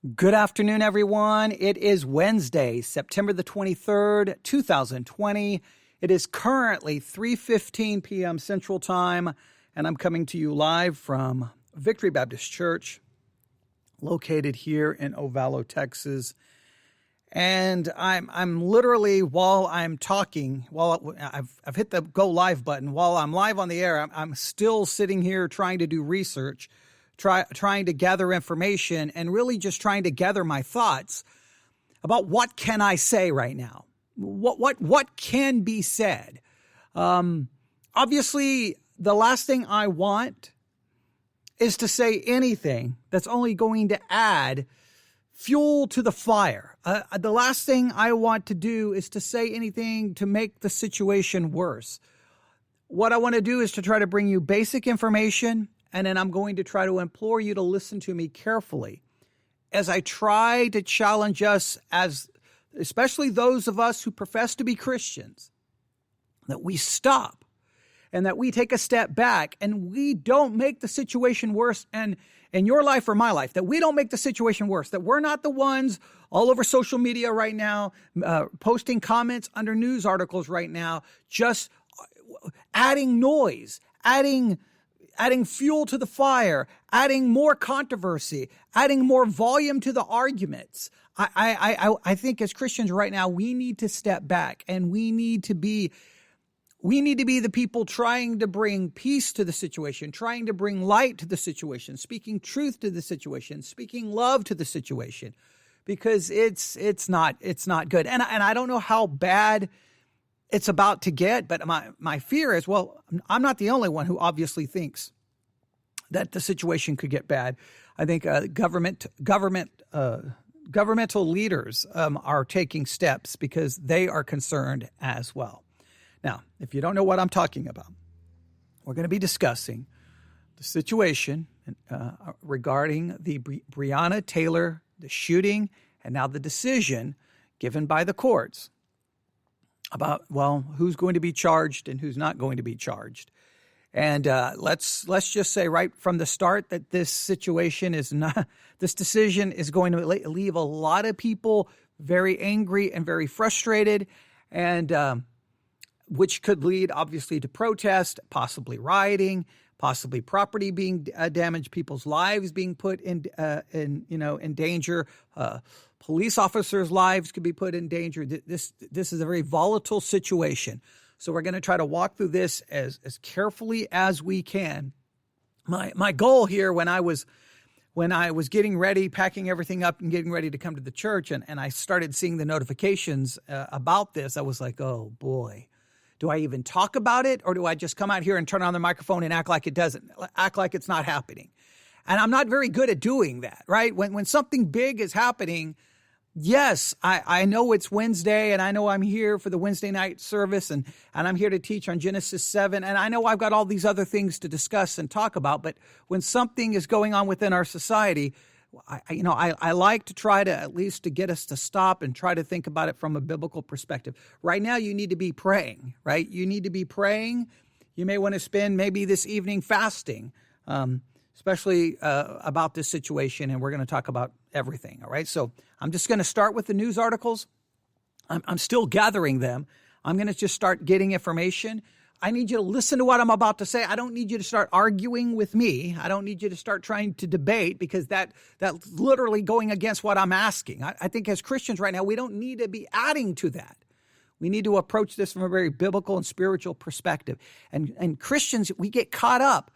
Good afternoon, everyone. It is Wednesday, September the 23rd, 2020. It is currently 3:15 p.m. Central Time, and I'm coming to you live from Victory Baptist Church, located here in Ovalo, Texas. And I'm literally, while I'm talking, while I've hit the go live button, while I'm live on the air, I'm still sitting here trying to do research, trying to gather information, and really just trying to gather my thoughts about what can I say right now. What can be said? Obviously, the last thing I want is to say anything that's only going to add fuel to the fire. The last thing I want to do is to say anything to make the situation worse. What I want to do is to try to bring you basic information, and then I'm going to try to implore you to listen to me carefully as I try to challenge us, as especially those of us who profess to be Christians, that we stop and that we take a step back and we don't make the situation worse, and in your life or my life, that we don't make the situation worse, that we're not the ones all over social media right now, posting comments under news articles right now, just adding noise, adding fuel to the fire, adding more controversy, adding more volume to the arguments. I think as Christians right now, we need to step back and we need to be the people trying to bring peace to the situation, trying to bring light to the situation, speaking truth to the situation, speaking love to the situation, because it's not good. And I don't know how bad it's about to get, but my fear is, well, I'm not the only one who obviously thinks that the situation could get bad. I think governmental leaders are taking steps because they are concerned as well. Now, if you don't know what I'm talking about, we're going to be discussing the situation regarding the Breonna Taylor, the shooting, and now the decision given by the courts about, well, who's going to be charged and who's not going to be charged. And let's just say right from the start that this decision is going to leave a lot of people very angry and very frustrated, and which could lead obviously to protest, possibly rioting, possibly property being damaged, people's lives being put in danger. Police officers' lives could be put in danger. This is a very volatile situation. So we're going to try to walk through this as carefully as we can. My goal here when I was getting ready, packing everything up and getting ready to come to the church, and I started seeing the notifications about this, I was like, oh boy, do I even talk about it, or do I just come out here and turn on the microphone and act like it's not happening? And I'm not very good at doing that, right? When something big is happening, yes, I know it's Wednesday, and I know I'm here for the Wednesday night service, and I'm here to teach on Genesis 7, and I know I've got all these other things to discuss and talk about, but when something is going on within our society, I like to try to at least to get us to stop and try to think about it from a biblical perspective. Right now, you need to be praying, right? You need to be praying. You may want to spend maybe this evening fasting, especially about this situation, and we're going to talk about everything, all right? So I'm just going to start with the news articles. I'm still gathering them. I'm going to just start getting information. I need you to listen to what I'm about to say. I don't need you to start arguing with me. I don't need you to start trying to debate, because that's literally going against what I'm asking. I think as Christians right now, we don't need to be adding to that. We need to approach this from a very biblical and spiritual perspective. And Christians, we get caught up.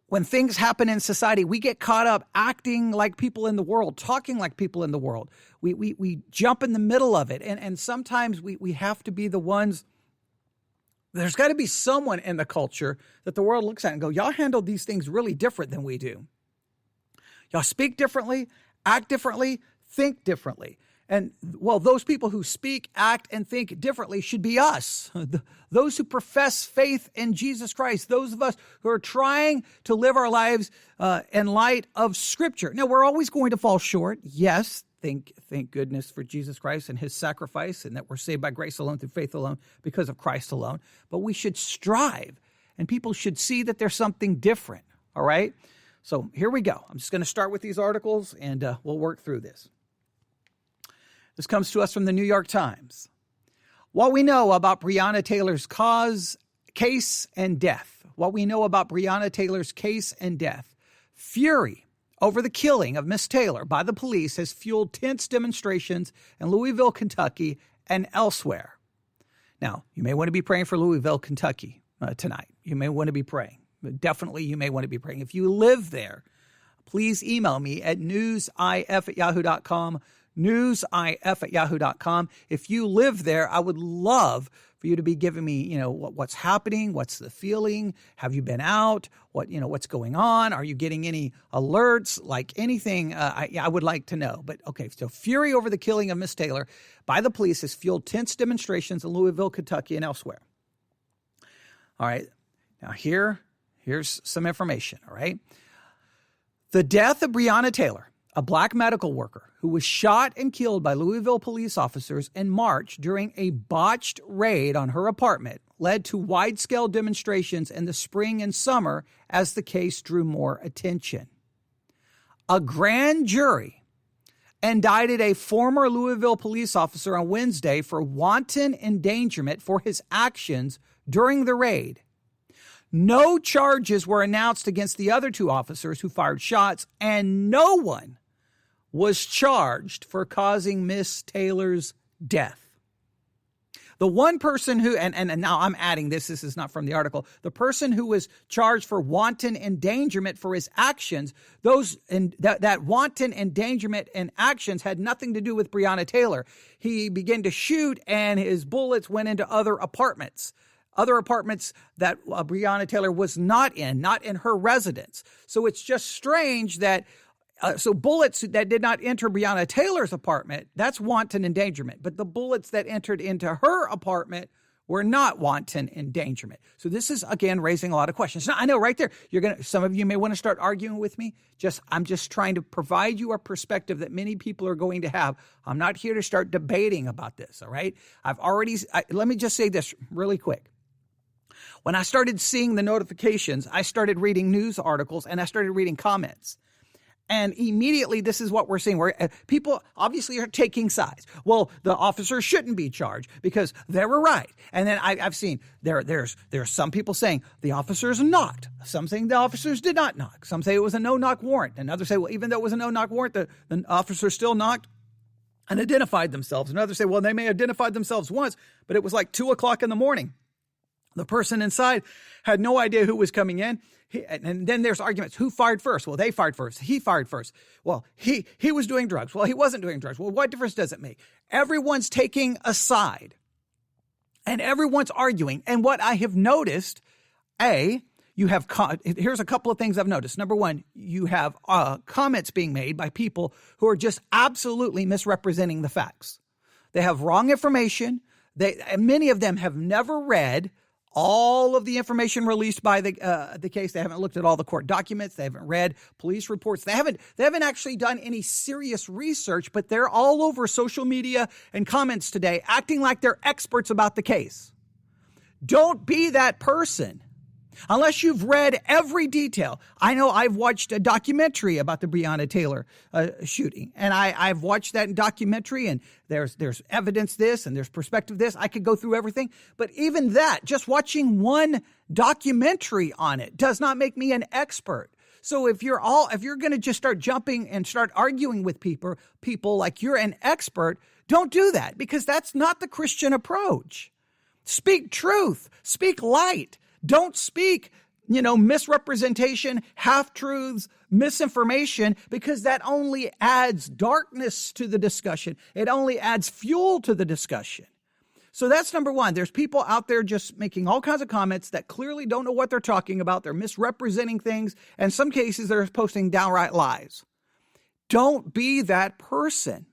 When things happen in society, we get caught up acting like people in the world, talking like people in the world. We jump in the middle of it. And sometimes we have to be the ones. There's got to be someone in the culture that the world looks at and go, y'all handle these things really different than we do. Y'all speak differently, act differently, think differently. And, well, those people who speak, act, and think differently should be us. Those who profess faith in Jesus Christ, those of us who are trying to live our lives in light of Scripture. Now, we're always going to fall short. Yes, thank goodness for Jesus Christ and his sacrifice, and that we're saved by grace alone, through faith alone, because of Christ alone. But we should strive, and people should see that there's something different, all right? So here we go. I'm just going to start with these articles, and we'll work through this. This comes to us from the New York Times. What we know about Breonna Taylor's case and death. What we know about Breonna Taylor's case and death. Fury over the killing of Miss Taylor by the police has fueled tense demonstrations in Louisville, Kentucky, and elsewhere. Now, you may want to be praying for Louisville, Kentucky tonight. You may want to be praying. Definitely, you may want to be praying. If you live there, please email me at newsif@yahoo.com, newsif@yahoo.com. If you live there, I would love for you to be giving me, what's happening, what's the feeling, have you been out, what's going on, are you getting any alerts, like anything, I would like to know. But okay, so fury over the killing of Miss Taylor by the police has fueled tense demonstrations in Louisville, Kentucky, and elsewhere. All right, now here's some information, all right? The death of Breonna Taylor, a black medical worker who was shot and killed by Louisville police officers in March during a botched raid on her apartment, led to wide-scale demonstrations in the spring and summer as the case drew more attention. A grand jury indicted a former Louisville police officer on Wednesday for wanton endangerment for his actions during the raid. No charges were announced against the other two officers who fired shots, and no one was charged for causing Miss Taylor's death. The one person who, and now I'm adding this is not from the article, the person who was charged for wanton endangerment for his actions, that wanton endangerment and actions had nothing to do with Breonna Taylor. He began to shoot and his bullets went into other apartments that Breonna Taylor was not in her residence. So it's just strange that so bullets that did not enter Breonna Taylor's apartment, that's wanton endangerment. But the bullets that entered into her apartment were not wanton endangerment. So this is, again, raising a lot of questions. Now, I know right there, some of you may want to start arguing with me. I'm just trying to provide you a perspective that many people are going to have. I'm not here to start debating about this, all right? Let me just say this really quick. When I started seeing the notifications, I started reading news articles and I started reading comments. And immediately, this is what we're seeing, where people obviously are taking sides. Well, the officers shouldn't be charged because they were right. And then I've seen there's some people saying the officers knocked. Some saying the officers did not knock. Some say it was a no-knock warrant. And others say, well, even though it was a no-knock warrant, the officers still knocked and identified themselves. And others say, well, they may have identified themselves once, but it was like 2:00 in the morning. The person inside had no idea who was coming in. And then there's arguments. Who fired first? Well, they fired first. He fired first. Well, he was doing drugs. Well, he wasn't doing drugs. Well, what difference does it make? Everyone's taking a and everyone's arguing. And what I have noticed, here's a couple of things I've noticed. Number one, you have comments being made by people who are just absolutely misrepresenting the facts. They have wrong information. Many of them have never read all of the information released by the case. They haven't looked at all the court documents. They haven't read police reports. They haven't actually done any serious research, but they're all over social media and comments today acting like they're experts about the case. Don't be that person unless you've read every detail. I know I've watched a documentary about the Breonna Taylor shooting, and I've watched that documentary, and there's evidence this, and there's perspective this. I could go through everything, but even that, just watching one documentary on it does not make me an expert. So if you're going to just start jumping and start arguing with people like you're an expert, don't do that, because that's not the Christian approach. Speak truth, speak light. Don't speak, misrepresentation, half-truths, misinformation, because that only adds darkness to the discussion. It only adds fuel to the discussion. So that's number one. There's people out there just making all kinds of comments that clearly don't know what they're talking about. They're misrepresenting things. And in some cases, they're posting downright lies. Don't be that person.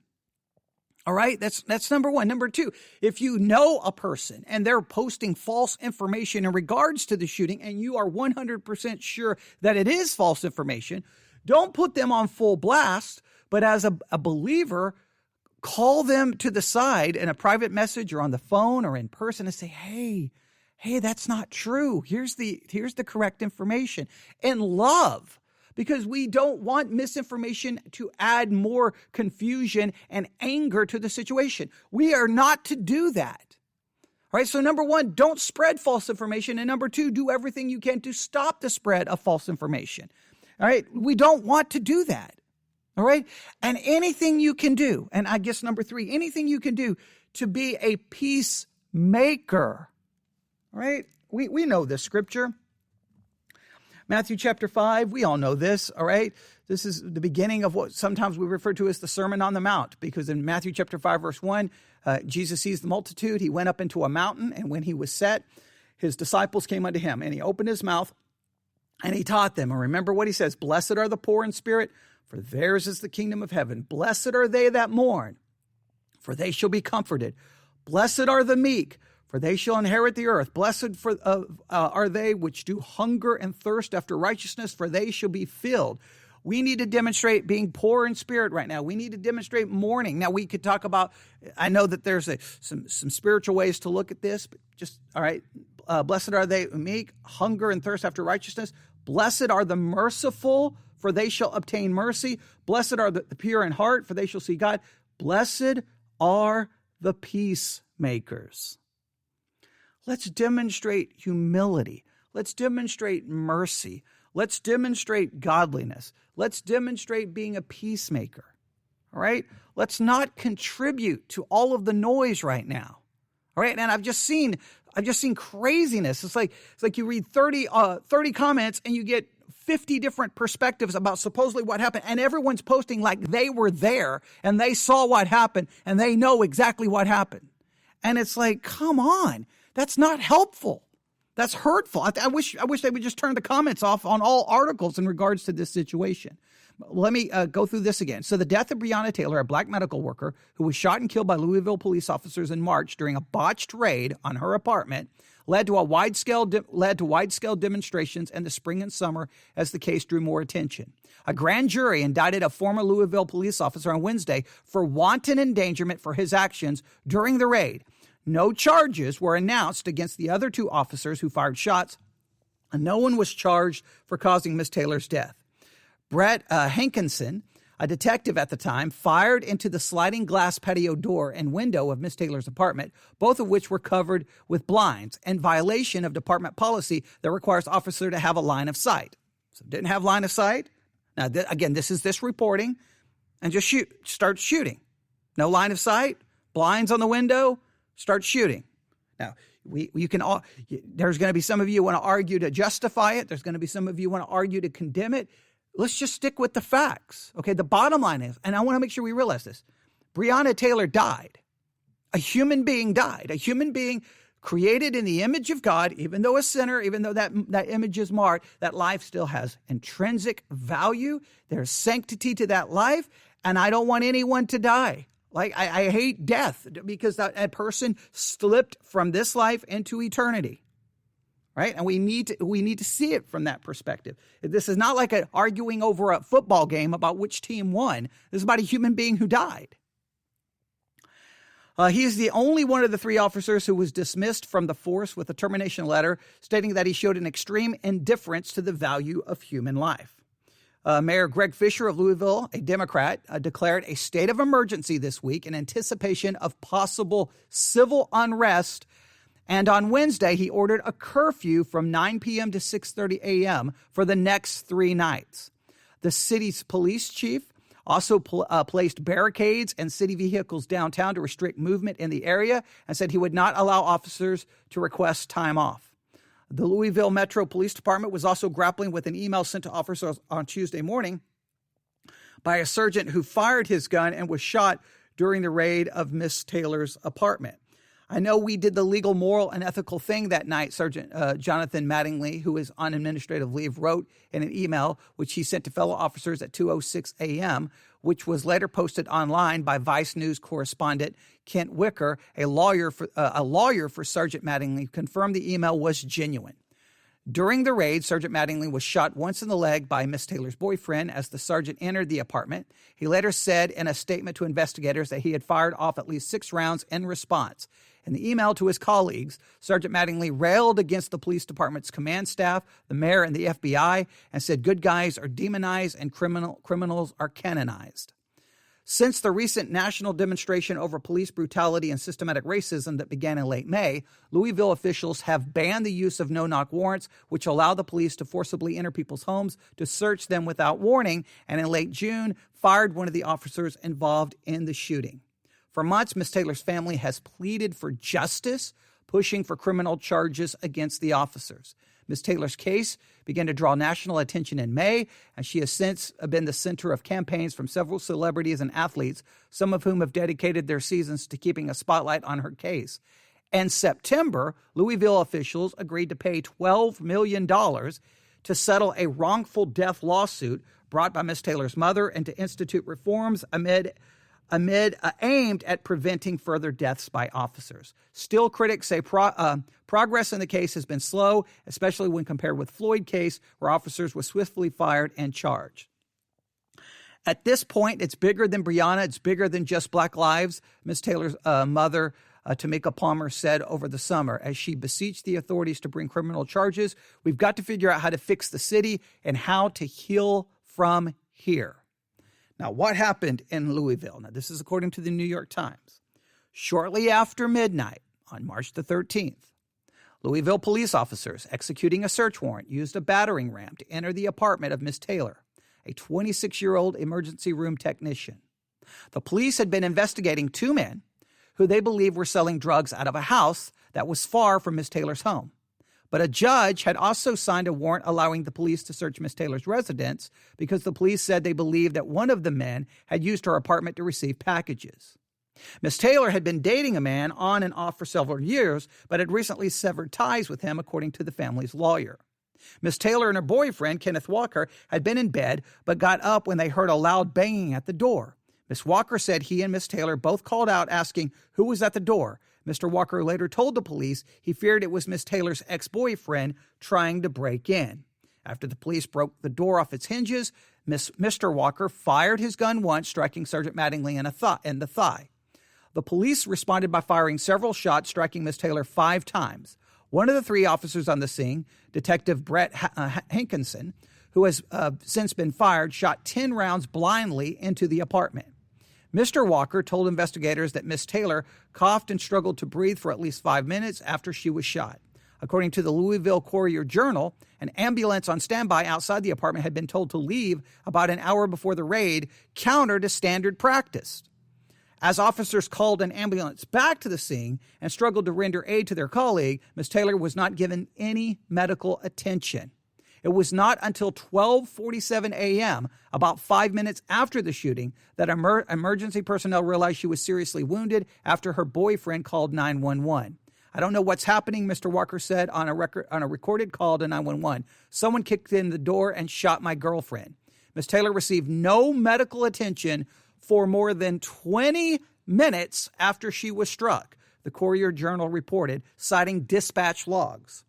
All right, that's number one. Number two, if you know a person and they're posting false information in regards to the shooting and you are 100% sure that it is false information, don't put them on full blast, but as a believer, call them to the side in a private message or on the phone or in person and say, hey, that's not true. Here's the correct information. In love. because we don't want misinformation to add more confusion and anger to the situation. We are not to do that. All right, so number one, don't spread false information. And number two, do everything you can to stop the spread of false information. All right, we don't want to do that. All right, and anything you can do, and I guess number three, anything you can do to be a peacemaker. All right, we know this scripture. Matthew chapter 5, we all know this, all right? This is the beginning of what sometimes we refer to as the Sermon on the Mount, because in Matthew chapter 5, verse 1, Jesus sees the multitude. He went up into a mountain, and when he was set, his disciples came unto him, and he opened his mouth, and he taught them. And remember what he says, blessed are the poor in spirit, for theirs is the kingdom of heaven. Blessed are they that mourn, for they shall be comforted. Blessed are the meek, for they shall inherit the earth. Blessed are they which do hunger and thirst after righteousness, for they shall be filled. We need to demonstrate being poor in spirit right now. We need to demonstrate mourning. Now, we could talk about, I know that there's some spiritual ways to look at this, but just, all right, blessed are they meek, hunger and thirst after righteousness. Blessed are the merciful, for they shall obtain mercy. Blessed are the pure in heart, for they shall see God. Blessed are the peacemakers. Let's demonstrate humility. Let's demonstrate mercy. Let's demonstrate godliness. Let's demonstrate being a peacemaker. All right? Let's not contribute to all of the noise right now. All right? And I've just seen craziness. It's like you read 30 comments and you get 50 different perspectives about supposedly what happened, and everyone's posting like they were there and they saw what happened and they know exactly what happened. And it's like, come on. That's not helpful. That's hurtful. I wish they would just turn the comments off on all articles in regards to this situation. Let me go through this again. So the death of Breonna Taylor, a black medical worker who was shot and killed by Louisville police officers in March during a botched raid on her apartment, led to wide-scale demonstrations in the spring and summer as the case drew more attention. A grand jury indicted a former Louisville police officer on Wednesday for wanton endangerment for his actions during the raid. No charges were announced against the other two officers who fired shots, and no one was charged for causing Miss Taylor's death. Brett Hankinson, a detective at the time, fired into the sliding glass patio door and window of Miss Taylor's apartment, both of which were covered with blinds, in violation of department policy that requires officer to have a line of sight. So didn't have line of sight. Now, again, this is this reporting, and just start shooting. No line of sight, blinds on the window, start shooting. Now, there's going to be some of you want to argue to justify it. There's going to be some of you want to argue to condemn it. Let's just stick with the facts. Okay, the bottom line is, and I want to make sure we realize this, Breonna Taylor died. A human being died. A human being created in the image of God, even though a sinner, even though that image is marred, that life still has intrinsic value. There's sanctity to that life, and I don't want anyone to die. Like, I hate death because that person slipped from this life into eternity, right? And we need to see it from that perspective. This is not like arguing over a football game about which team won. This is about a human being who died. He is the only one of the three officers who was dismissed from the force with a termination letter stating that he showed an extreme indifference to the value of human life. Mayor Greg Fisher of Louisville, a Democrat, declared a state of emergency this week in anticipation of possible civil unrest. And on Wednesday, he ordered a curfew from 9 p.m. to 6:30 a.m. for the next 3 nights. The city's police chief also placed barricades and city vehicles downtown to restrict movement in the area and said he would not allow officers to request time off. The Louisville Metro Police Department was also grappling with an email sent to officers on Tuesday morning by a sergeant who fired his gun and was shot during the raid of Miss Taylor's apartment. I know we did the legal, moral, and ethical thing that night, Sergeant Jonathan Mattingly, who is on administrative leave, wrote in an email which he sent to fellow officers at 2:06 a.m., which was later posted online by Vice News correspondent Kent Wicker, a lawyer for Sergeant Mattingly, confirmed the email was genuine. During the raid, Sergeant Mattingly was shot once in the leg by Miss Taylor's boyfriend as the sergeant entered the apartment. He later said in a statement to investigators that he had fired off at least 6 rounds in response. In the email to his colleagues, Sergeant Mattingly railed against the police department's command staff, the mayor, and the FBI, and said good guys are demonized and criminals are canonized. Since the recent national demonstration over police brutality and systematic racism that began in late May, Louisville officials have banned the use of no-knock warrants, which allow the police to forcibly enter people's homes to search them without warning, and in late June, fired one of the officers involved in the shooting. For months, Miss Taylor's family has pleaded for justice, pushing for criminal charges against the officers. Miss Taylor's case began to draw national attention in May, and she has since been the center of campaigns from several celebrities and athletes, some of whom have dedicated their seasons to keeping a spotlight on her case. In September, Louisville officials agreed to pay $12 million to settle a wrongful death lawsuit brought by Miss Taylor's mother and to institute reforms aimed at preventing further deaths by officers. Still, critics say progress in the case has been slow, especially when compared with Floyd's case, where officers were swiftly fired and charged. At this point, it's bigger than Breonna. It's bigger than just Black lives, Miss Taylor's mother, Tamika Palmer, said over the summer as she beseeched the authorities to bring criminal charges. We've got to figure out how to fix the city and how to heal from here. Now, what happened in Louisville? Now, this is according to the New York Times. Shortly after midnight on March the 13th, Louisville police officers executing a search warrant used a battering ram to enter the apartment of Miss Taylor, a 26-year-old emergency room technician. The police had been investigating 2 men who they believed were selling drugs out of a house that was far from Miss Taylor's home. But a judge had also signed a warrant allowing the police to search Miss Taylor's residence because the police said they believed that one of the men had used her apartment to receive packages. Miss Taylor had been dating a man on and off for several years, but had recently severed ties with him, according to the family's lawyer. Miss Taylor and her boyfriend, Kenneth Walker, had been in bed, but got up when they heard a loud banging at the door. Miss Walker said he and Miss Taylor both called out asking who was at the door. Mr. Walker later told the police he feared it was Miss Taylor's ex-boyfriend trying to break in. After the police broke the door off its hinges, Mr. Walker fired his gun once, striking Sergeant Mattingly in the thigh. The police responded by firing several shots, striking Miss Taylor 5 times. One of the 3 officers on the scene, Detective Brett Hankinson, who has since been fired, shot 10 rounds blindly into the apartment. Mr. Walker told investigators that Miss Taylor coughed and struggled to breathe for at least 5 minutes after she was shot. According to the Louisville Courier-Journal, an ambulance on standby outside the apartment had been told to leave about an hour before the raid, counter to standard practice. As officers called an ambulance back to the scene and struggled to render aid to their colleague, Miss Taylor was not given any medical attention. It was not until 12:47 a.m., about 5 minutes after the shooting, that emergency personnel realized she was seriously wounded after her boyfriend called 911. I don't know what's happening, Mr. Walker said on a recorded call to 911. Someone kicked in the door and shot my girlfriend. Miss Taylor received no medical attention for more than 20 minutes after she was struck, the Courier-Journal reported, citing dispatch logs.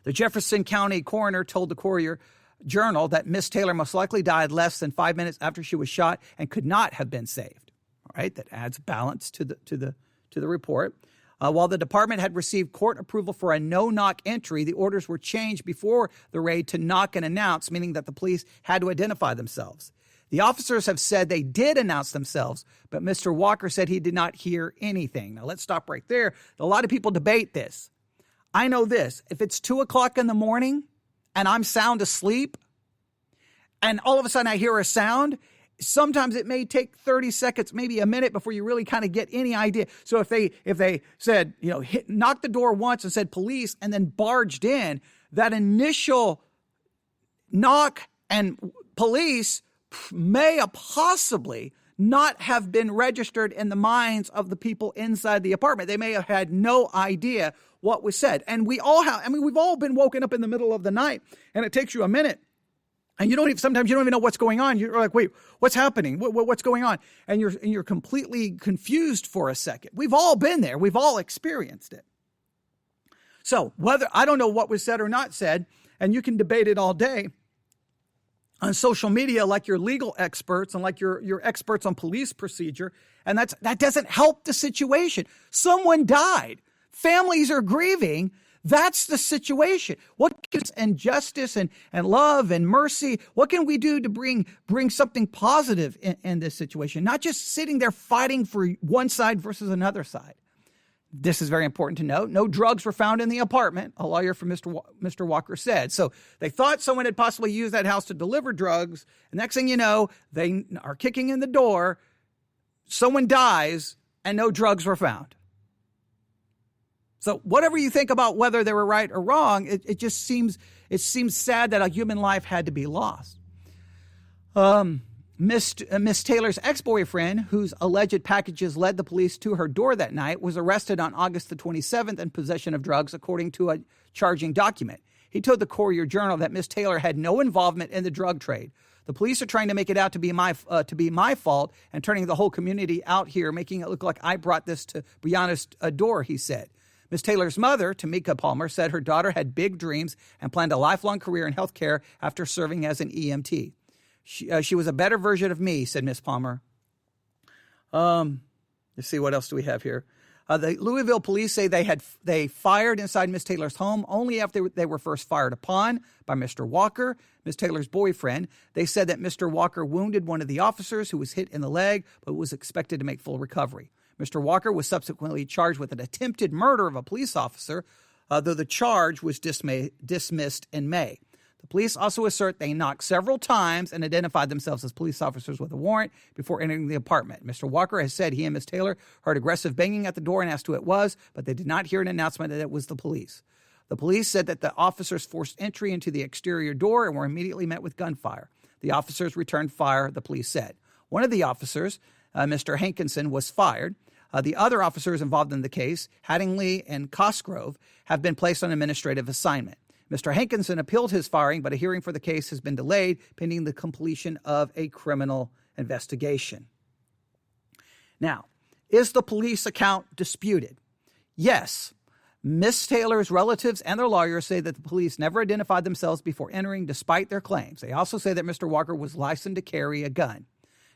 The Jefferson County coroner told the Courier-Journal that Miss Taylor most likely died less than 5 minutes after she was shot and could not have been saved. All right, that adds balance to the report. While the department had received court approval for a no-knock entry, the orders were changed before the raid to knock and announce, meaning that the police had to identify themselves. The officers have said they did announce themselves, but Mr. Walker said he did not hear anything. Now, let's stop right there. A lot of people debate this. I know this. If it's 2 o'clock in the morning and I'm sound asleep and all of a sudden I hear a sound, sometimes it may take 30 seconds, maybe a minute before you really kind of get any idea. So if they said, knocked the door once and said police and then barged in, that initial knock and police may possibly not have been registered in the minds of the people inside the apartment. They may have had no idea what was said. And we've all been woken up in the middle of the night and it takes you a minute. And sometimes you don't even know what's going on. You're like, wait, what's happening? What's going on? And you're completely confused for a second. We've all been there. We've all experienced it. So I don't know what was said or not said, and you can debate it all day on social media like you're legal experts and like you're experts on police procedure, and that doesn't help the situation. Someone died. Families are grieving. That's the situation. And justice and love and mercy, what can we do to bring something positive in this situation? Not just sitting there fighting for one side versus another side. This is very important to note. No drugs were found in the apartment, a lawyer for Mr. Walker said. So they thought someone had possibly used that house to deliver drugs. And next thing you know, they are kicking in the door. Someone dies and no drugs were found. So whatever you think about whether they were right or wrong, it just seems sad that a human life had to be lost. Miss Taylor's ex-boyfriend, whose alleged packages led the police to her door that night, was arrested on August the 27th in possession of drugs, according to a charging document. He told the Courier-Journal that Miss Taylor had no involvement in the drug trade. The police are trying to make it out to be my fault and turning the whole community out here, making it look like I brought this to Breonna's door, he said. Miss Taylor's mother, Tamika Palmer, said her daughter had big dreams and planned a lifelong career in healthcare after serving as an EMT. She was a better version of me, said Miss Palmer. Let's see, what else do we have here? The Louisville police say they fired inside Miss Taylor's home only after they were first fired upon by Mr. Walker, Miss Taylor's boyfriend. They said that Mr. Walker wounded one of the officers who was hit in the leg, but was expected to make full recovery. Mr. Walker was subsequently charged with an attempted murder of a police officer, though the charge was dismissed in May. The police also assert they knocked several times and identified themselves as police officers with a warrant before entering the apartment. Mr. Walker has said he and Miss Taylor heard aggressive banging at the door and asked who it was, but they did not hear an announcement that it was the police. The police said that the officers forced entry into the exterior door and were immediately met with gunfire. The officers returned fire, the police said. One of the officers, Mr. Hankinson, was fired. The other officers involved in the case, Hattingly and Cosgrove, have been placed on administrative assignment. Mr. Hankinson appealed his firing, but a hearing for the case has been delayed pending the completion of a criminal investigation. Now, is the police account disputed? Yes. Miss Taylor's relatives and their lawyers say that the police never identified themselves before entering, despite their claims. They also say that Mr. Walker was licensed to carry a gun.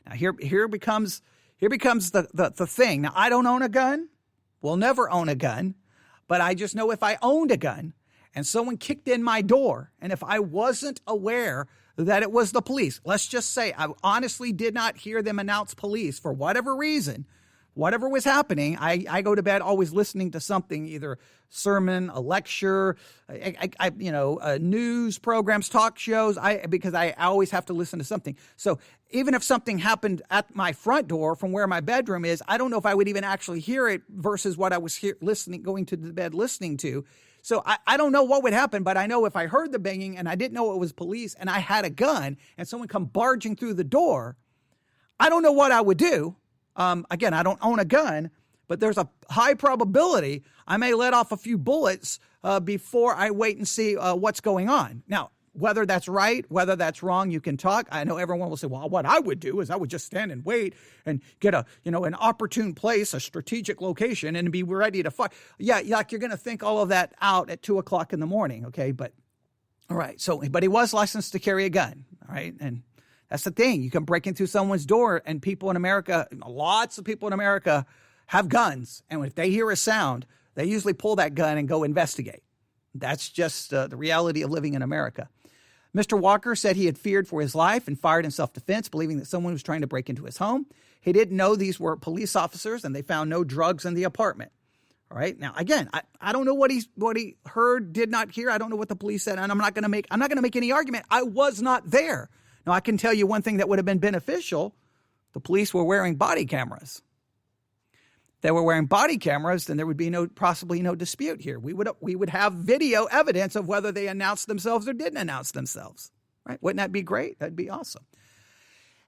Now, here becomes the thing. Now, I don't own a gun. Will never own a gun. But I just know if I owned a gun and someone kicked in my door, and if I wasn't aware that it was the police, let's just say I honestly did not hear them announce police for whatever reason, whatever was happening, I go to bed always listening to something, either sermon, a lecture, news programs, talk shows, because I always have to listen to something. So even if something happened at my front door from where my bedroom is, I don't know if I would even actually hear it versus what I was going to the bed listening to. So I don't know what would happen, but I know if I heard the banging and I didn't know it was police and I had a gun and someone come barging through the door, I don't know what I would do. Again, I don't own a gun, but there's a high probability I may let off a few bullets before I wait and see what's going on. Now, whether that's right, whether that's wrong, you can talk. I know everyone will say, well, what I would do is I would just stand and wait and get an opportune place, a strategic location, and be ready to fight. Yeah, like you're going to think all of that out at 2:00 in the morning. Okay. But all right. But he was licensed to carry a gun. All right. And that's the thing. You can break into someone's door, and people in America, lots of people in America have guns. And if they hear a sound, they usually pull that gun and go investigate. That's just the reality of living in America. Mr. Walker said he had feared for his life and fired in self-defense, believing that someone was trying to break into his home. He didn't know these were police officers, and they found no drugs in the apartment. All right. Now, again, I don't know what he heard, did not hear. I don't know what the police said, and I'm not going to make any argument. I was not there. Now, I can tell you one thing that would have been beneficial. The police were wearing body cameras. If they were wearing body cameras, then there would be possibly no dispute here. We would have video evidence of whether they announced themselves or didn't announce themselves. Right? Wouldn't that be great? That'd be awesome.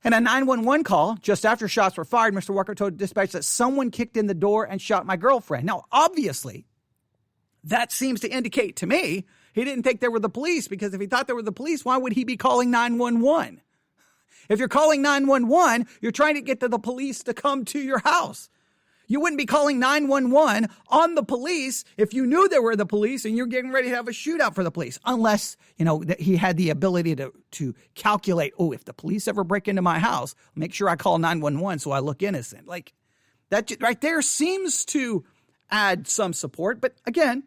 In a 911 call, just after shots were fired, Mr. Walker told dispatch that someone kicked in the door and shot my girlfriend. Now, obviously, that seems to indicate to me he didn't think they were the police, because if he thought they were the police, why would he be calling 911? If you're calling 911, you're trying to get to the police to come to your house. You wouldn't be calling 911 on the police if you knew they were the police and you're getting ready to have a shootout for the police, unless, that he had the ability to calculate, if the police ever break into my house, make sure I call 911 so I look innocent. Like, that right there seems to add some support. But again,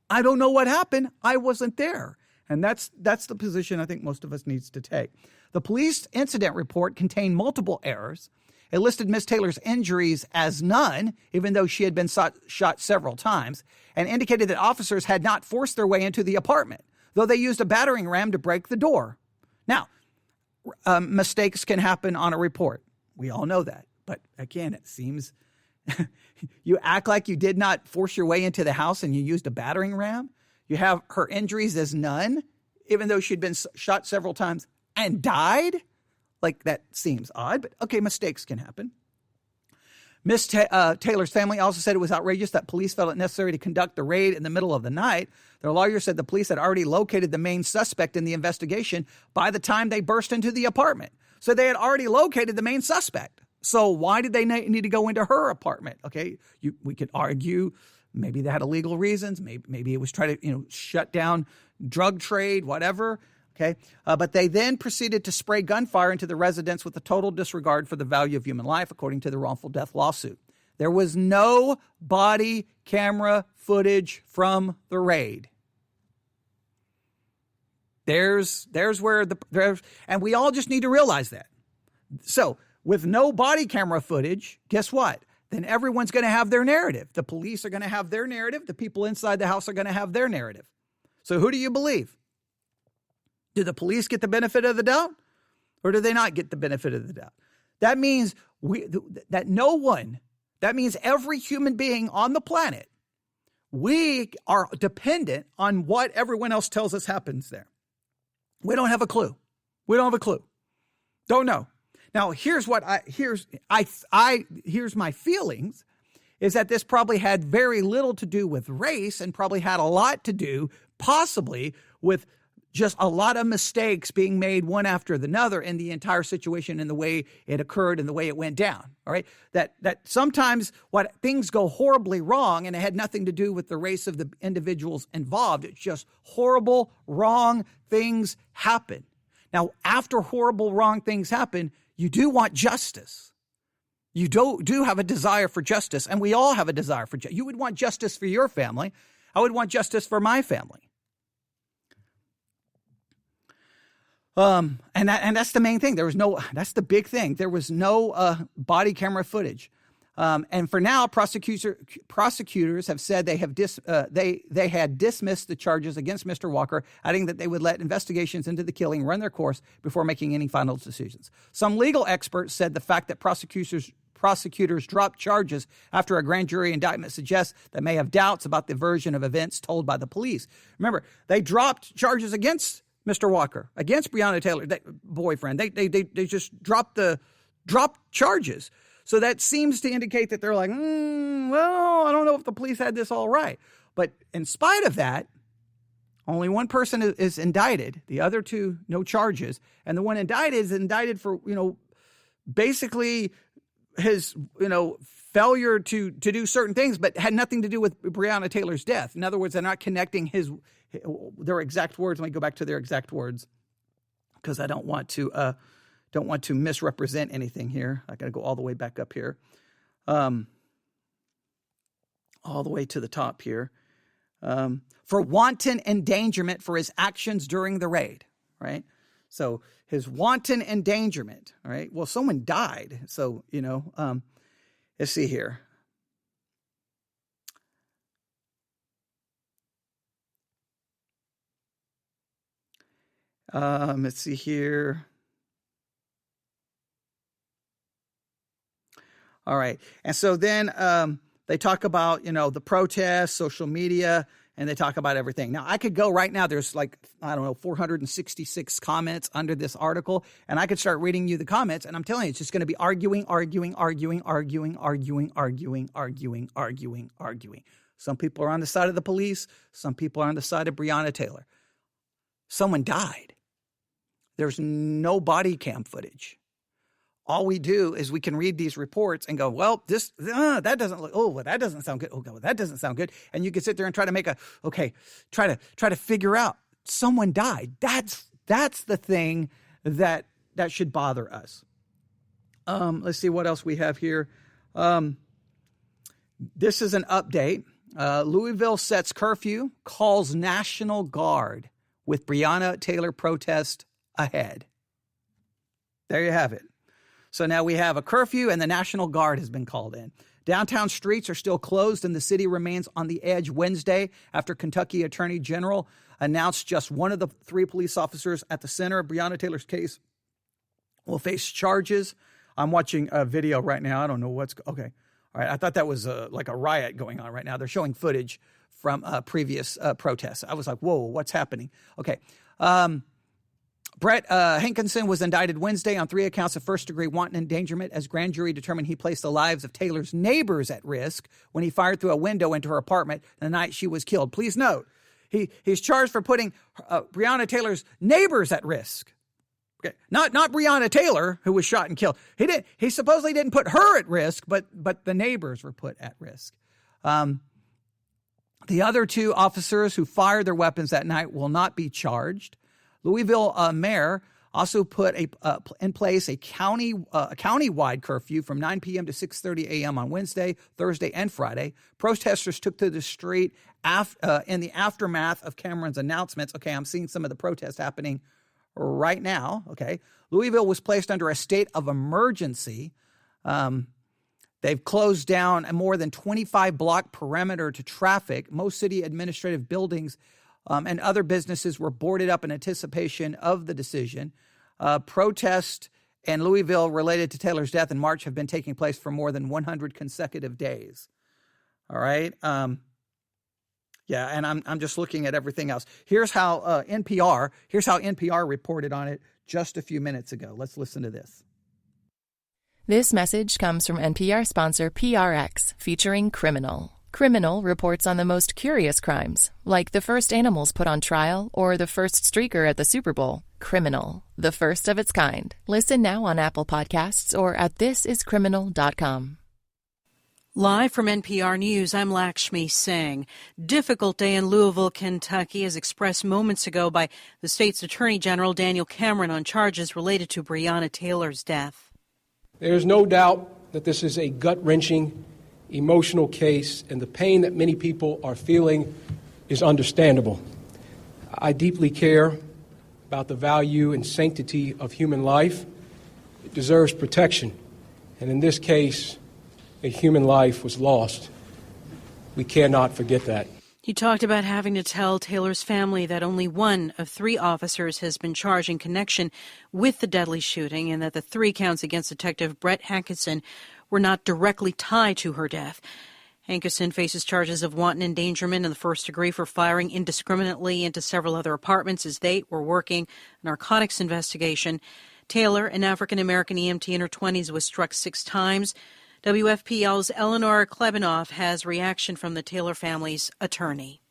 I don't know what happened. I wasn't there. And that's the position I think most of us needs to take. The police incident report contained multiple errors. It listed Ms. Taylor's injuries as none, even though she had been shot several times, and indicated that officers had not forced their way into the apartment, though they used a battering ram to break the door. Now, mistakes can happen on a report. We all know that. But again, it seems you act like you did not force your way into the house and you used a battering ram. You have her injuries as none, even though she'd been shot several times and died. Like, that seems odd, but okay, mistakes can happen. Ms. Taylor's family also said it was outrageous that police felt it necessary to conduct the raid in the middle of the night. Their lawyer said the police had already located the main suspect in the investigation by the time they burst into the apartment. So they had already located the main suspect. So why did they need to go into her apartment? Okay, we could argue maybe they had illegal reasons. Maybe it was trying to shut down drug trade, whatever. Okay, but they then proceeded to spray gunfire into the residence with a total disregard for the value of human life, according to the wrongful death lawsuit. There was no body camera footage from the raid. There's where and we all just need to realize that. So with no body camera footage, guess what? Then everyone's going to have their narrative. The police are going to have their narrative. The people inside the house are going to have their narrative. So who do you believe? Do the police get the benefit of the doubt, or do they not get the benefit of the doubt? That means that means every human being on the planet, we are dependent on what everyone else tells us happens there. We don't have a clue. Don't know. Now, here's my feelings, is that this probably had very little to do with race and probably had a lot to do possibly with just a lot of mistakes being made one after another in the entire situation and the way it occurred and the way it went down. All right. That sometimes what things go horribly wrong, and it had nothing to do with the race of the individuals involved. It's just horrible, wrong things happen. Now, after horrible, wrong things happen, you do want justice. You do have a desire for justice, and we all have a desire for justice. You would want justice for your family. I would want justice for my family. And that's the main thing. That's the big thing. There was no body camera footage. And for now, prosecutors have said they had dismissed the charges against Mr. Walker, adding that they would let investigations into the killing run their course before making any final decisions. Some legal experts said the fact that prosecutors dropped charges after a grand jury indictment suggests they may have doubts about the version of events told by the police. Remember, they dropped charges against Mr. Walker, against Breonna Taylor, boyfriend. They just dropped charges. So that seems to indicate that they're like, well, I don't know if the police had this all right. But in spite of that, only one person is indicted. The other two, no charges. And the one indicted is indicted for, basically his, failure to do certain things, but had nothing to do with Breonna Taylor's death. In other words, they're not connecting their exact words. Let me go back to their exact words, because I don't want to misrepresent anything here. I got to go all the way back up here, all the way to the top here, for wanton endangerment for his actions during the raid, right? So his wanton endangerment, all right? Well, someone died. So, let's see here. Let's see here. All right. And so then they talk about, the protests, social media, and they talk about everything. Now, I could go right now. There's 466 comments under this article, and I could start reading you the comments, and I'm telling you, it's just going to be arguing. Some people are on the side of the police. Some people are on the side of Breonna Taylor. Someone died. There's no body cam footage. all we do is we can read these reports and go, well, that doesn't look, well, that doesn't sound good. Oh, God, that doesn't sound good. And you can sit there and try to make try to figure out someone died. That's the thing that should bother us. Let's see what else we have here. This is an update. Louisville sets curfew, calls National Guard with Breonna Taylor protest ahead. There you have it. So now we have a curfew and the National Guard has been called in. Downtown streets are still closed and the city remains on the edge Wednesday after Kentucky Attorney General announced just one of the 3 police officers at the center of Breonna Taylor's case will face charges. I'm watching a video right now. I don't know okay. All right. I thought that was like a riot going on right now. They're showing footage from previous protests. I was like, whoa, what's happening? Okay. Brett Hankinson was indicted Wednesday on 3 accounts of first-degree wanton endangerment as grand jury determined he placed the lives of Taylor's neighbors at risk when he fired through a window into her apartment the night she was killed. Please note, he's charged for putting Breonna Taylor's neighbors at risk. Okay. Not Breonna Taylor, who was shot and killed. He supposedly didn't put her at risk, but the neighbors were put at risk. The other 2 officers who fired their weapons that night will not be charged. Louisville mayor also put in place a county-wide curfew from 9 p.m. to 6:30 a.m. on Wednesday, Thursday, and Friday. Protesters took to the street in the aftermath of Cameron's announcements. Okay, I'm seeing some of the protests happening right now. Okay, Louisville was placed under a state of emergency. They've closed down a more than 25-block perimeter to traffic. Most city administrative buildings and other businesses were boarded up in anticipation of the decision. Protests in Louisville related to Taylor's death in March have been taking place for more than 100 consecutive days. All right. Yeah, and I'm just looking at everything else. Here's how NPR reported on it just a few minutes ago. Let's listen to this. This message comes from NPR sponsor PRX, featuring Criminal. Criminal reports on the most curious crimes, like the first animals put on trial or the first streaker at the Super Bowl. Criminal, the first of its kind. Listen now on Apple Podcasts or at thisiscriminal.com. Live from NPR News, I'm Lakshmi Singh. Difficult day in Louisville, Kentucky, as expressed moments ago by the state's Attorney General Daniel Cameron on charges related to Breonna Taylor's death. There's no doubt that this is a gut-wrenching, emotional case, and the pain that many people are feeling is understandable. I deeply care about the value and sanctity of human life. It deserves protection, and in this case, a human life was lost. We cannot forget that. He talked about having to tell Taylor's family that only one of 3 officers has been charged in connection with the deadly shooting and that the 3 counts against Detective Brett Hankinson were not directly tied to her death. Hankinson faces charges of wanton endangerment in the first degree for firing indiscriminately into several other apartments as they were working a narcotics investigation. Taylor, an African-American EMT in her 20s, was struck 6 times. WFPL's Eleanor Klebanoff has reaction from the Taylor family's attorney.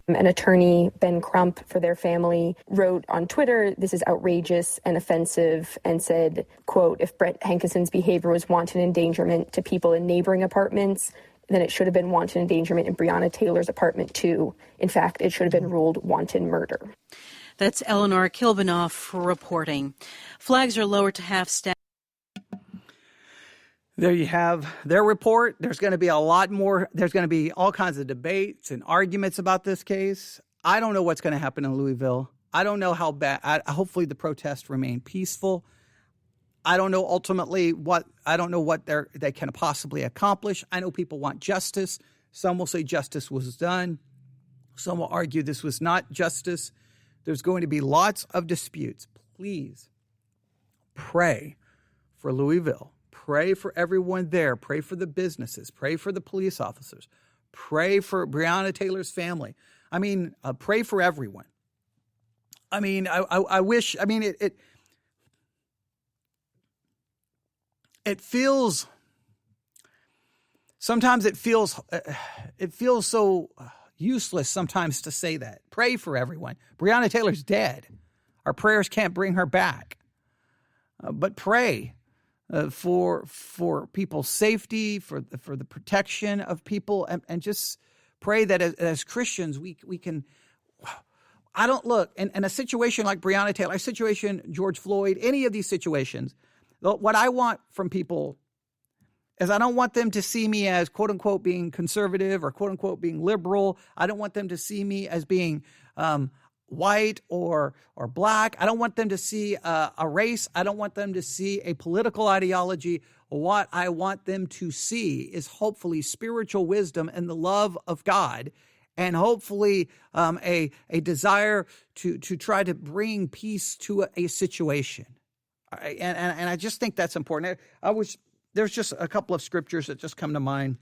An attorney, Ben Crump, for their family, wrote on Twitter, "This is outrageous and offensive," and said, quote, "If Brett Hankinson's behavior was wanton endangerment to people in neighboring apartments, then it should have been wanton endangerment in Breonna Taylor's apartment, too. In fact, it should have been ruled wanton murder." That's Eleanor Klebanoff reporting. Flags are lowered to half-staff. There you have their report. There's going to be a lot more. There's going to be all kinds of debates and arguments about this case. I don't know what's going to happen in Louisville. I don't know how bad. Hopefully the protests remain peaceful. I don't know ultimately what they can possibly accomplish. I know people want justice. Some will say justice was done. Some will argue this was not justice. There's going to be lots of disputes. Please pray for Louisville. Pray for everyone there. Pray for the businesses. Pray for the police officers. Pray for Breonna Taylor's family. I mean, pray for everyone. I mean, I wish, I mean, it feels, sometimes it feels so useless sometimes to say that. Pray for everyone. Breonna Taylor's dead. Our prayers can't bring her back. But pray for people's safety, for the protection of people, and just pray that as Christians we can. I don't look in a situation like Breonna Taylor, a situation George Floyd, any of these situations. What I want from people is I don't want them to see me as quote unquote being conservative or quote unquote being liberal. I don't want them to see me as being white or black. I don't want them to see a race. I don't want them to see a political ideology. What I want them to see is hopefully spiritual wisdom and the love of God, and hopefully a desire to try to bring peace to a situation. And I just think that's important. There's just a couple of scriptures that just come to mind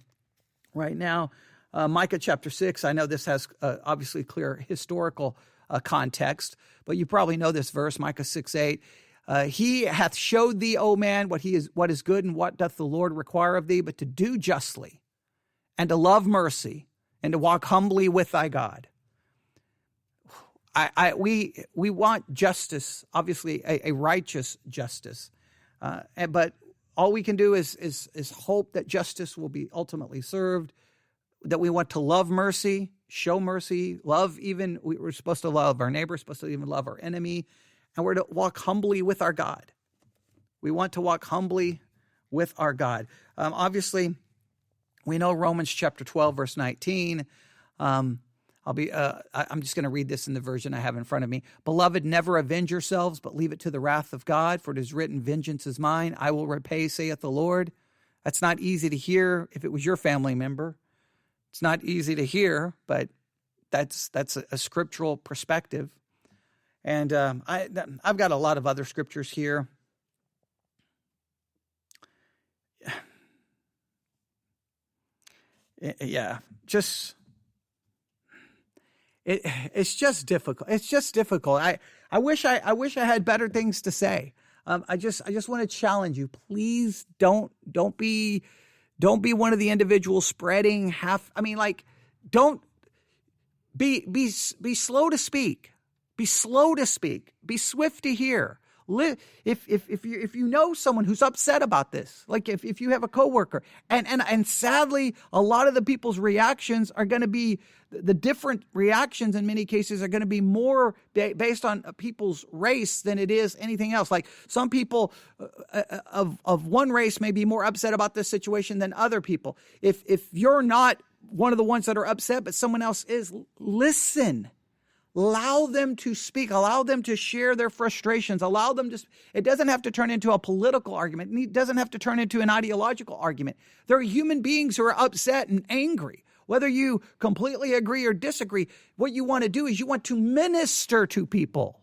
right now. Micah chapter 6, I know this has obviously clear historical context, but you probably know this verse, Micah 6:8. He hath showed thee, O man, what is good, and what doth the Lord require of thee, but to do justly, and to love mercy, and to walk humbly with thy God. We want justice, obviously a righteous justice, but all we can do is hope that justice will be ultimately served. That we want to love mercy, show mercy, love even, we're supposed to love our neighbor, supposed to even love our enemy, and we're to walk humbly with our God. We want to walk humbly with our God. Obviously, we know Romans chapter 12, verse 19. I'm just going to read this in the version I have in front of me. Beloved, never avenge yourselves, but leave it to the wrath of God, for it is written, vengeance is mine, I will repay, saith the Lord. That's not easy to hear if it was your family member. It's not easy to hear, but that's a scriptural perspective. And I've got a lot of other scriptures here. Yeah, it's just difficult. It's just difficult. I wish I had better things to say. I just want to challenge you. Please don't be one of the individuals spreading don't be slow to speak. Be slow to speak. Be swift to hear. If you know someone who's upset about this, like if you have a coworker, and sadly, a lot of the people's reactions are going to be, the different reactions in many cases are going to be more based on people's race than it is anything else. Like some people of one race may be more upset about this situation than other people. If you're not one of the ones that are upset, but someone else is, listen. Allow them to speak. Allow them to share their frustrations. Allow them to. It doesn't have to turn into a political argument. It doesn't have to turn into an ideological argument. There are human beings who are upset and angry. Whether you completely agree or disagree, what you want to do is you want to minister to people.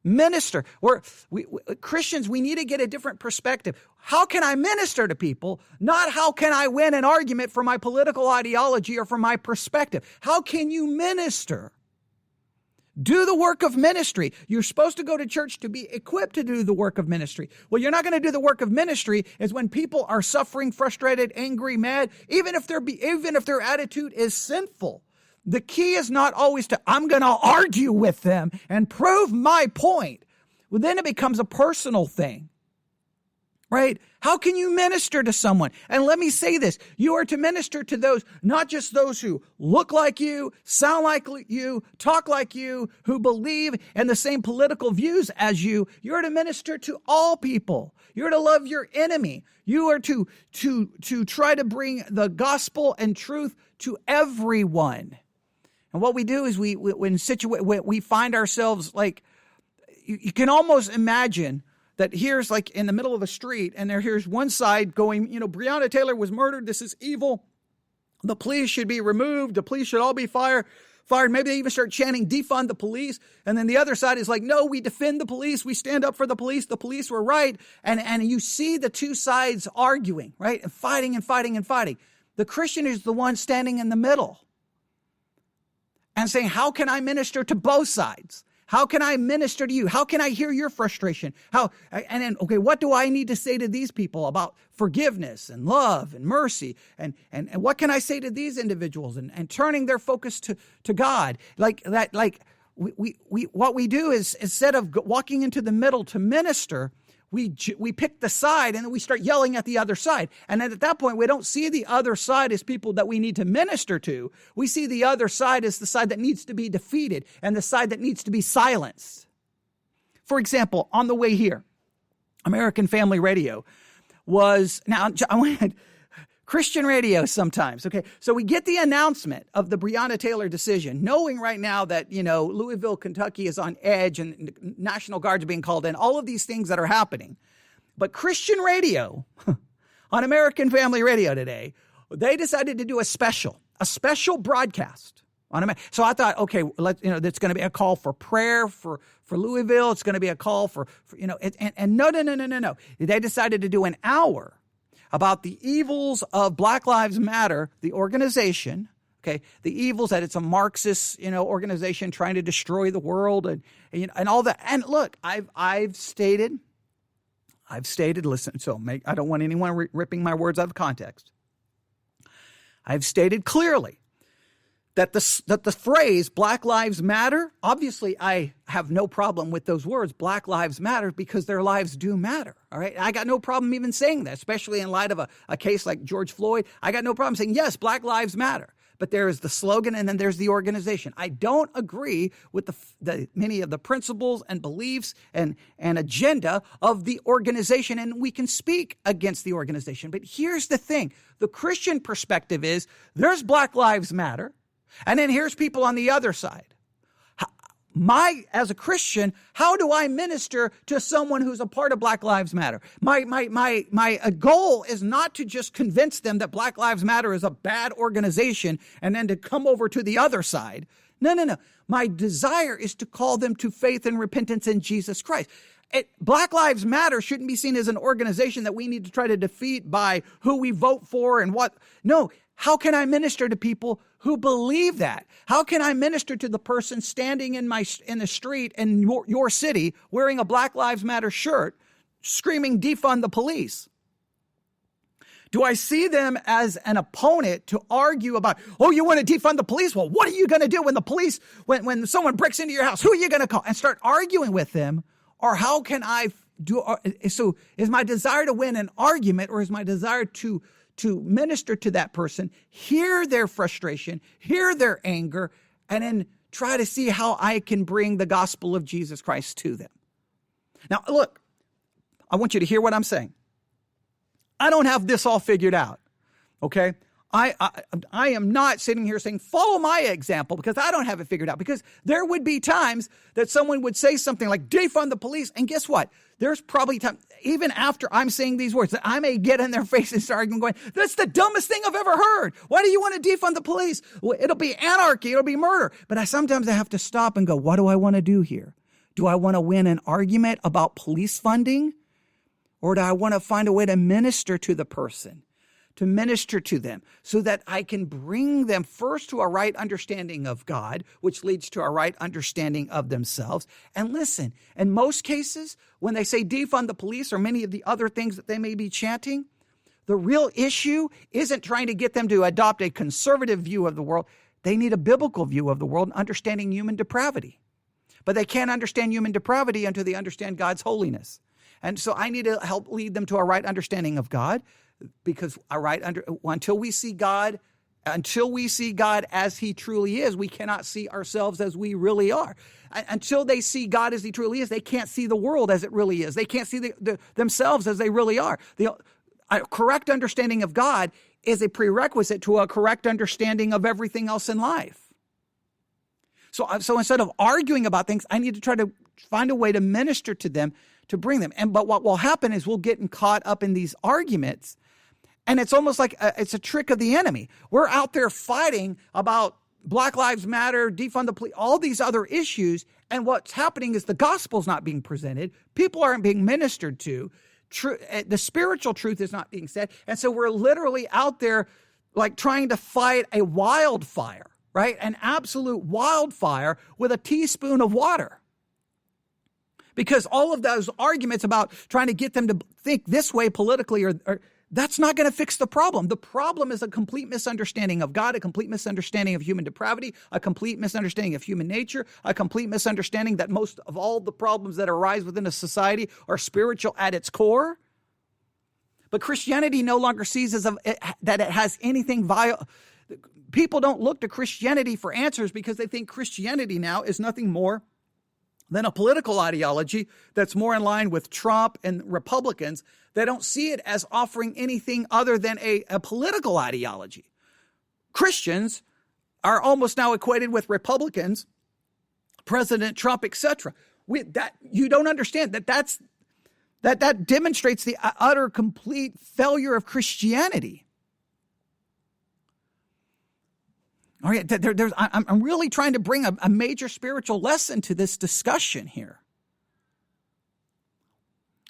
Minister. Christians, we need to get a different perspective. How can I minister to people? Not how can I win an argument for my political ideology or for my perspective. How can you minister? Do the work of ministry. You're supposed to go to church to be equipped to do the work of ministry. Well, you're not going to do the work of ministry is when people are suffering, frustrated, angry, mad, even if their attitude is sinful. The key is not always I'm going to argue with them and prove my point. Well, then it becomes a personal thing. Right? How can you minister to someone? And let me say this. You are to minister to those, not just those who look like you, sound like you, talk like you, who believe in the same political views as you. You're to minister to all people. You're to love your enemy. You are to try to bring the gospel and truth to everyone. And what we do is we find ourselves like, you can almost imagine that here's like in the middle of a street, and here's one side going, Breonna Taylor was murdered. This is evil. The police should be removed. The police should all be fired. Maybe they even start chanting, defund the police. And then the other side is like, no, we defend the police. We stand up for the police. The police were right. And you see the two sides arguing, right? And fighting and fighting and fighting. The Christian is the one standing in the middle and saying, how can I minister to both sides? How can I minister to you? How can I hear your frustration? What do I need to say to these people about forgiveness and love and mercy? And what can I say to these individuals and turning their focus to God? Like what we do is instead of walking into the middle to minister, we pick the side and then we start yelling at the other side. And then at that point, we don't see the other side as people that we need to minister to. We see the other side as the side that needs to be defeated and the side that needs to be silenced. For example, on the way here, American Family Radio was, now I went Christian radio sometimes. Okay. So we get the announcement of the Breonna Taylor decision, knowing right now that, Louisville, Kentucky is on edge and National Guard's being called in, all of these things that are happening. But Christian radio on American Family Radio today, they decided to do a special broadcast on So I thought, okay, that's going to be a call for prayer for Louisville. It's going to be a call for and no. They decided to do an hour about the evils of Black Lives Matter, the organization, okay, the evils that it's a Marxist, organization trying to destroy the world and all that. And look, I've stated, listen, so I don't want anyone ripping my words out of context. I've stated clearly that the phrase Black Lives Matter, obviously I have no problem with those words, Black Lives Matter, because their lives do matter, all right? I got no problem even saying that, especially in light of a case like George Floyd. I got no problem saying, yes, Black Lives Matter, but there is the slogan and then there's the organization. I don't agree with the many of the principles and beliefs and agenda of the organization, and we can speak against the organization. But here's the thing. The Christian perspective is there's Black Lives Matter, and then here's people on the other side. As a Christian, how do I minister to someone who's a part of Black Lives Matter? My goal is not to just convince them that Black Lives Matter is a bad organization and then to come over to the other side. No. My desire is to call them to faith and repentance in Jesus Christ. Black Lives Matter shouldn't be seen as an organization that we need to try to defeat by who we vote for and what. No. How can I minister to people who believe that? How can I minister to the person standing in the street in your city wearing a Black Lives Matter shirt, screaming, defund the police? Do I see them as an opponent to argue about, oh, you want to defund the police? Well, what are you going to do when the police, when someone breaks into your house? Who are you going to call? And start arguing with them? Or how can I do? So is my desire to win an argument, or is my desire to minister to that person, hear their frustration, hear their anger, and then try to see how I can bring the gospel of Jesus Christ to them? Now, look, I want you to hear what I'm saying. I don't have this all figured out, okay? I am not sitting here saying, follow my example, because I don't have it figured out. Because there would be times that someone would say something like, defund the police. And guess what? There's probably time, even after I'm saying these words, that I may get in their face and start arguing, going, that's the dumbest thing I've ever heard. Why do you want to defund the police? Well, it'll be anarchy. It'll be murder. But sometimes I have to stop and go, what do I want to do here? Do I want to win an argument about police funding? Or do I want to find a way to minister to the person? To minister to them so that I can bring them first to a right understanding of God, which leads to a right understanding of themselves. And listen, in most cases, when they say defund the police or many of the other things that they may be chanting, the real issue isn't trying to get them to adopt a conservative view of the world. They need a biblical view of the world and understanding human depravity. But they can't understand human depravity until they understand God's holiness. And so I need to help lead them to a right understanding of God. Because until we see God as he truly is, we cannot see ourselves as we really are. Until they see God as he truly is, they can't see the world as it really is. They can't see themselves as they really are. A correct understanding of God is a prerequisite to a correct understanding of everything else in life. So instead of arguing about things, I need to try to find a way to minister to them, to bring them. But what will happen is we'll get caught up in these arguments. And it's almost like it's a trick of the enemy. We're out there fighting about Black Lives Matter, defund the police, all these other issues. And what's happening is the gospel's not being presented. People aren't being ministered to. The spiritual truth is not being said. And so we're literally out there like trying to fight a wildfire, right? An absolute wildfire with a teaspoon of water. Because all of those arguments about trying to get them to think this way politically or that's not going to fix the problem. The problem is a complete misunderstanding of God, a complete misunderstanding of human depravity, a complete misunderstanding of human nature, a complete misunderstanding that most of all the problems that arise within a society are spiritual at its core. But Christianity no longer sees that it has anything vile. People don't look to Christianity for answers because they think Christianity now is nothing more than a political ideology that's more in line with Trump and Republicans. They don't see it as offering anything other than a political ideology. Christians are almost now equated with Republicans, President Trump, etc. You don't understand that demonstrates the utter complete failure of Christianity. All right, I'm really trying to bring a major spiritual lesson to this discussion here.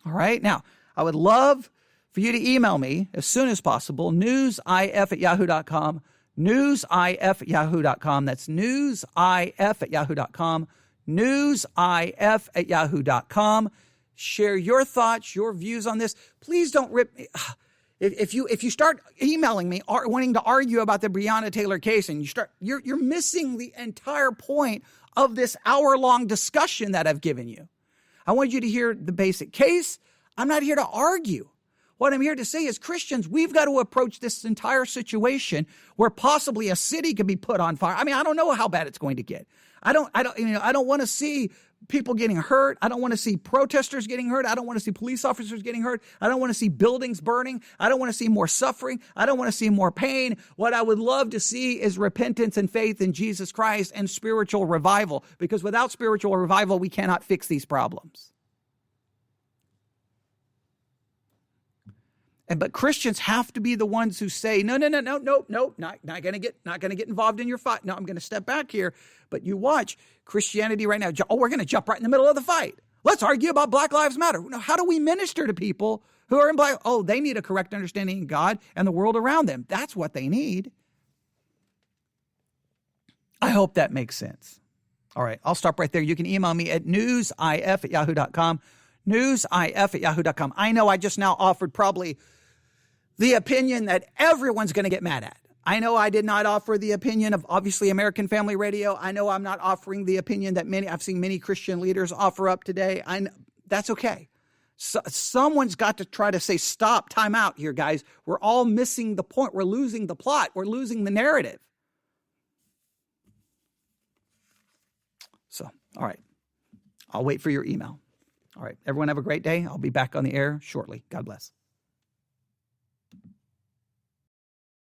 All right, now, I would love for you to email me as soon as possible, newsif@yahoo.com, newsif@yahoo.com. That's newsif@yahoo.com, newsif@yahoo.com. Share your thoughts, your views on this. Please don't rip me. If you start emailing me wanting to argue about the Breonna Taylor case, and you're missing the entire point of this hour-long discussion that I've given you. I want you to hear the basic case. I'm not here to argue. What I'm here to say is, Christians, we've got to approach this entire situation where possibly a city could be put on fire. I mean, I don't know how bad it's going to get. I don't want to see people getting hurt. I don't want to see protesters getting hurt. I don't want to see police officers getting hurt. I don't want to see buildings burning. I don't want to see more suffering. I don't want to see more pain. What I would love to see is repentance and faith in Jesus Christ and spiritual revival, because without spiritual revival, we cannot fix these problems. But Christians have to be the ones who say, no, not going to get involved in your fight. No, I'm going to step back here. But you watch Christianity right now. We're going to jump right in the middle of the fight. Let's argue about Black Lives Matter. Now, how do we minister to people who are in black? Oh, they need a correct understanding of God and the world around them. That's what they need. I hope that makes sense. All right, I'll stop right there. You can email me at newsif@yahoo.com, newsif@yahoo.com. I know I just now offered probably the opinion that everyone's going to get mad at. I know I did not offer the opinion of, obviously, American Family Radio. I know I'm not offering the opinion that I've seen many Christian leaders offer up today. That's okay. So, someone's got to try to say, stop, time out here, guys. We're all missing the point. We're losing the plot. We're losing the narrative. So, all right. I'll wait for your email. All right. Everyone have a great day. I'll be back on the air shortly. God bless.